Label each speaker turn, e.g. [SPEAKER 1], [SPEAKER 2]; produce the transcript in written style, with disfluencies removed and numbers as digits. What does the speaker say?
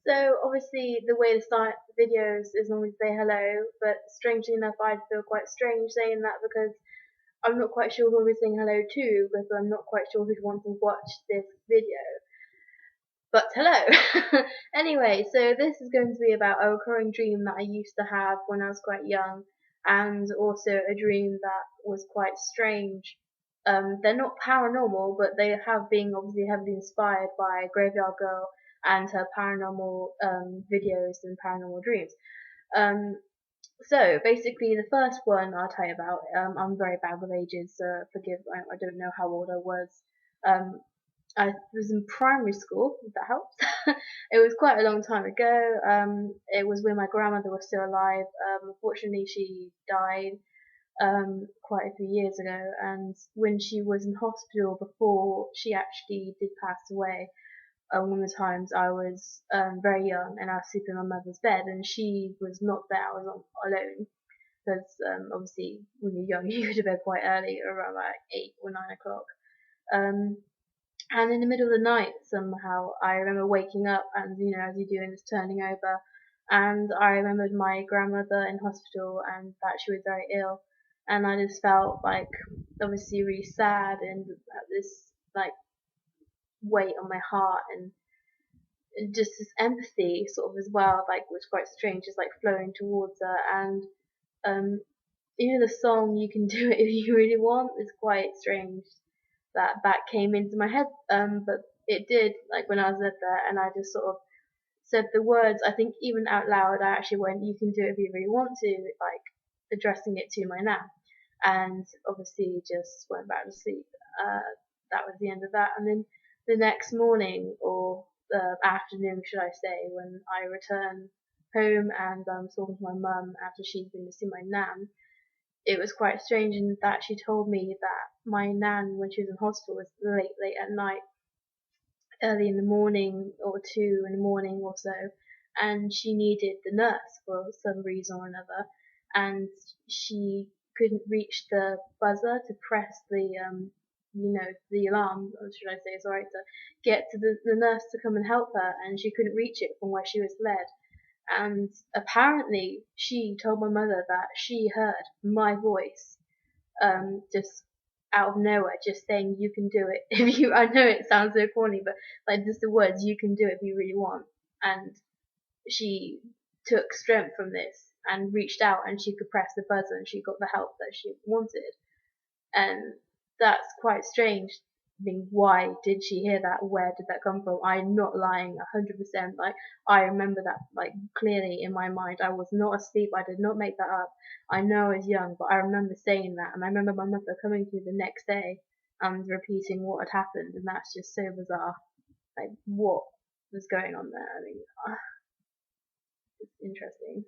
[SPEAKER 1] So obviously the way to start videos is normally say hello, but strangely enough I'd feel quite strange saying that because I'm not quite sure who we're saying hello to because I'm not quite sure who'd want to watch this video. But hello! Anyway, so this is going to be about a recurring dream that I used to have when I was quite young, and also a dream that was quite strange. They're not paranormal, but they have been obviously heavily inspired by Graveyard Girl and her paranormal videos and paranormal dreams. Um, so basically, the first one I'll tell you about. I'm very bad with ages, so forgive. I don't know how old I was. Um, I was in primary school, if that helps. It was quite a long time ago. It was when my grandmother was still alive. Unfortunately, she died quite a few years ago, and when she was in hospital before she actually did pass away, one of the times I was very young and I was sleeping in my mother's bed, and she was not there. I was alone because obviously when you're young you go to bed quite early, around like 8 or 9 o'clock. Um, and in the middle of the night, somehow, I remember waking up and, as you do, and just turning over. And I remembered my grandmother in hospital and that she was very ill. And I just felt like, obviously, really sad and this, like, weight on my heart and just this empathy, sort of, as well, like, was quite strange, just like flowing towards her. And, um, the song "You Can Do It If You Really Want" is quite strange that came into my head. But it did, like when I was there, and I just sort of said the words. I think even out loud, I actually went, "You can do it if you really want to," like addressing it to my nan, and obviously just went back to sleep. That was the end of that, and then the next morning or afternoon, should I say, when I returned home and talking to my mum after she'd been to see my nan, it was quite strange in that she told me that my nan, when she was in hospital, was late at night, early in the morning or 2 in the morning or so, and she needed the nurse for some reason or another, and she couldn't reach the buzzer to press the alarm, or should I say, sorry, to get to the nurse to come and help her, and she couldn't reach it from where she was led. And apparently, she told my mother that she heard my voice, just out of nowhere, just saying, "You can do it." If you, I know it sounds so corny, but like just the words, "You can do it if you really want." And she took strength from this and reached out, and she could press the buzzer, and she got the help that she wanted. And that's quite strange. I mean, why did she hear that? Where did that come from? I'm not lying 100%. Like, I remember that, like, clearly in my mind. I was not asleep. I did not make that up. I know I was young, but I remember saying that. And I remember my mother coming to me the next day and repeating what had happened. And that's just so bizarre. Like, what was going on there? I mean, it's interesting.